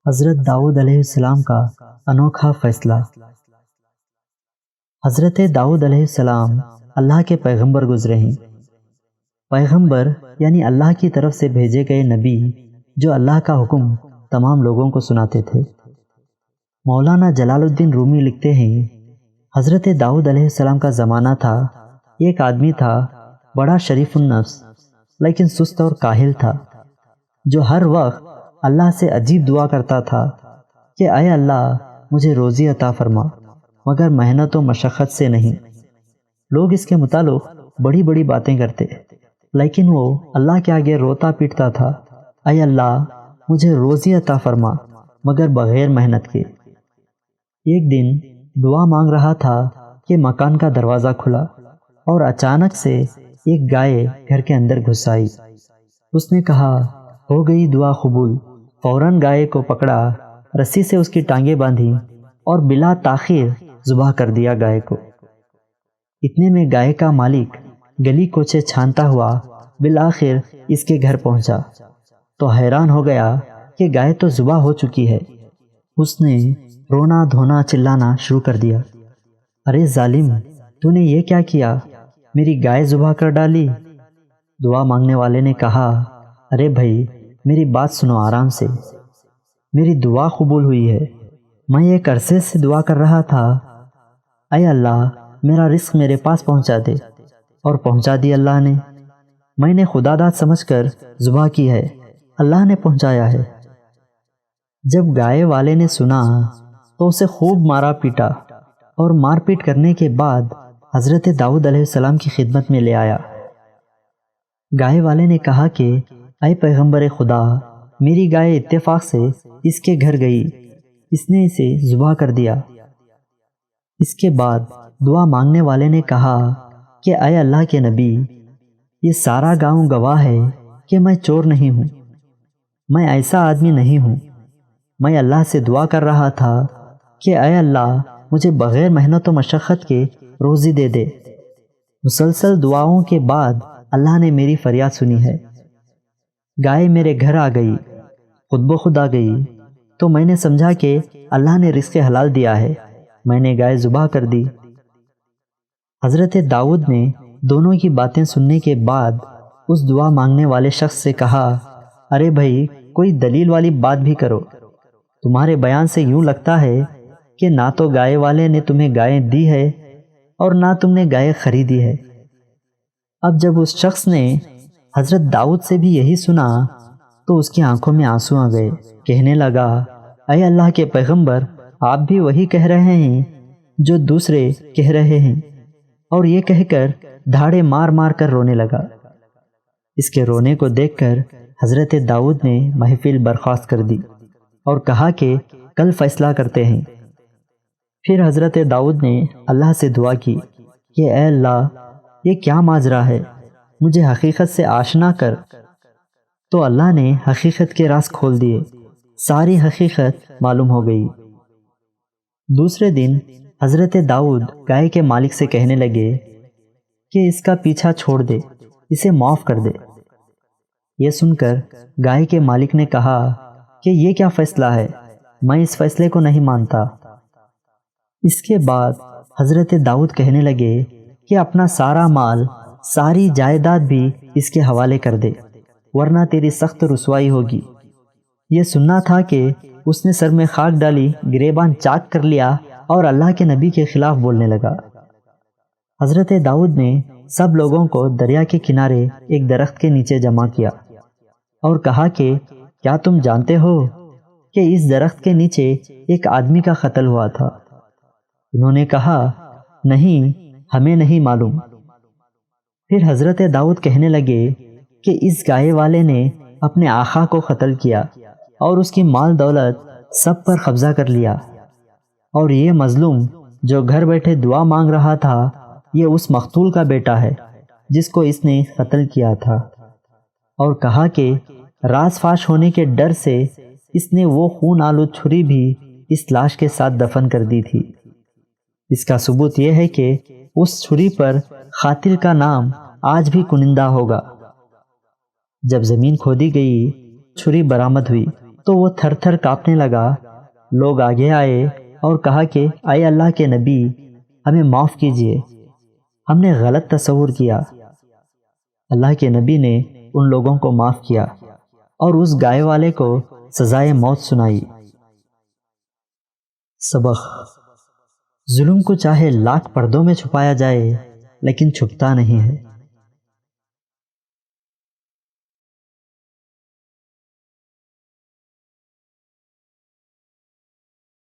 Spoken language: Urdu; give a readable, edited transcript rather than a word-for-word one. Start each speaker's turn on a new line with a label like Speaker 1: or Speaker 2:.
Speaker 1: حضرت داؤد علیہ السلام کا انوکھا فیصلہ۔ حضرت داؤد علیہ السلام اللہ کے پیغمبر گزرے ہیں۔ پیغمبر یعنی اللہ کی طرف سے بھیجے گئے نبی جو اللہ کا حکم تمام لوگوں کو سناتے تھے۔ مولانا جلال الدین رومی لکھتے ہیں، حضرت داؤد علیہ السلام کا زمانہ تھا، ایک آدمی تھا بڑا شریف النفس لیکن سست اور کاہل تھا، جو ہر وقت اللہ سے عجیب دعا کرتا تھا کہ اے اللہ مجھے روزی عطا فرما، مگر محنت و مشقت سے نہیں۔ لوگ اس کے متعلق بڑی بڑی باتیں کرتے لیکن وہ اللہ کے آگے روتا پیٹتا تھا، اے اللہ مجھے روزی عطا فرما مگر بغیر محنت کے۔ ایک دن دعا مانگ رہا تھا کہ مکان کا دروازہ کھلا اور اچانک سے ایک گائے گھر کے اندر گھس آئی۔ اس نے کہا، ہو گئی دعا قبول۔ فوراً گائے کو پکڑا، رسی سے اس کی ٹانگیں باندھی اور بلا تاخیر ذبح کر دیا گائے کو۔ اتنے میں گائے کا مالک گلی کوچے چھانتا ہوا بالآخر اس کے گھر پہنچا تو حیران ہو گیا کہ گائے تو ذبح ہو چکی ہے۔ اس نے رونا دھونا چلانا شروع کر دیا، ارے ظالم، تو نے یہ کیا کیا، میری گائے ذبح کر ڈالی۔ دعا مانگنے والے نے کہا، ارے بھائی میری بات سنو آرام سے، میری دعا قبول ہوئی ہے، میں ایک عرصے سے دعا کر رہا تھا، اے اللہ میرا رزق میرے پاس پہنچا دے، اور پہنچا دی اللہ نے۔ میں نے خدا داد سمجھ کر ذبح کی ہے، اللہ نے پہنچایا ہے۔ جب گائے والے نے سنا تو اسے خوب مارا پیٹا اور مار پیٹ کرنے کے بعد حضرت داؤد علیہ السلام کی خدمت میں لے آیا۔ گائے والے نے کہا کہ اے پیغمبر خدا، میری گائے اتفاق سے اس کے گھر گئی، اس نے اسے ذبح کر دیا۔ اس کے بعد دعا مانگنے والے نے کہا کہ اے اللہ کے نبی، یہ سارا گاؤں گواہ ہے کہ میں چور نہیں ہوں، میں ایسا آدمی نہیں ہوں۔ میں اللہ سے دعا کر رہا تھا کہ اے اللہ مجھے بغیر محنت و مشقت کے روزی دے دے۔ مسلسل دعاؤں کے بعد اللہ نے میری فریاد سنی ہے۔ گائے میرے گھر آ گئی، خود بخود آ گئی، تو میں نے سمجھا کہ اللہ نے رزق حلال دیا ہے، میں نے گائے ذبح کر دی۔ حضرت داؤد نے دونوں کی باتیں سننے کے بعد اس دعا مانگنے والے شخص سے کہا، ارے بھائی کوئی دلیل والی بات بھی کرو، تمہارے بیان سے یوں لگتا ہے کہ نہ تو گائے والے نے تمہیں گائے دی ہے اور نہ تم نے گائے خریدی ہے۔ اب جب اس شخص نے حضرت داؤد سے بھی یہی سنا تو اس کی آنکھوں میں آنسو آ گئے، کہنے لگا، اے اللہ کے پیغمبر، آپ بھی وہی کہہ رہے ہیں جو دوسرے کہہ رہے ہیں، اور یہ کہہ کر دھاڑے مار مار کر رونے لگا۔ اس کے رونے کو دیکھ کر حضرت داؤد نے محفل برخاست کر دی اور کہا کہ کل فیصلہ کرتے ہیں۔ پھر حضرت داؤد نے اللہ سے دعا کی کہ اے اللہ یہ کیا ماجرا ہے، مجھے حقیقت سے آشنا کر۔ تو اللہ نے حقیقت کے راز کھول دیے، ساری حقیقت معلوم ہو گئی۔ دوسرے دن حضرت داؤد گائے کے مالک سے کہنے لگے کہ اس کا پیچھا چھوڑ دے، اسے معاف کر دے۔ یہ سن کر گائے کے مالک نے کہا کہ یہ کیا فیصلہ ہے، میں اس فیصلے کو نہیں مانتا۔ اس کے بعد حضرت داؤد کہنے لگے کہ اپنا سارا مال، ساری جائیداد بھی اس کے حوالے کر دے، ورنہ تیری سخت رسوائی ہوگی۔ یہ سننا تھا کہ اس نے سر میں خاک ڈالی، گریبان چاک کر لیا اور اللہ کے نبی کے خلاف بولنے لگا۔ حضرت داؤد نے سب لوگوں کو دریا کے کنارے ایک درخت کے نیچے جمع کیا اور کہا کہ کیا تم جانتے ہو کہ اس درخت کے نیچے ایک آدمی کا قتل ہوا تھا؟ انہوں نے کہا، نہیں، ہمیں نہیں معلوم۔ پھر حضرت داؤد کہنے لگے کہ اس گائے والے نے اپنے آقا کو قتل کیا اور اس کی مال دولت سب پر قبضہ کر لیا، اور یہ مظلوم جو گھر بیٹھے دعا مانگ رہا تھا، یہ اس مقتول کا بیٹا ہے جس کو اس نے قتل کیا تھا، اور کہا کہ راز فاش ہونے کے ڈر سے اس نے وہ خون آلود چھری بھی اس لاش کے ساتھ دفن کر دی تھی۔ اس کا ثبوت یہ ہے کہ اس چھری پر قاتل کا نام آج بھی کنندہ ہوگا۔ جب زمین کھودی گئی، چھری برآمد ہوئی تو وہ تھر تھر کانپنے لگا۔ لوگ آگے آئے اور کہا کہ اے اللہ کے نبی، ہمیں معاف کیجیے، ہم نے غلط تصور کیا۔ اللہ کے نبی نے ان لوگوں کو معاف کیا اور اس گائے والے کو سزائے موت سنائی۔ سبق: ظلم کو چاہے لاکھ پردوں میں چھپایا جائے لیکن چھپتا نہیں ہے۔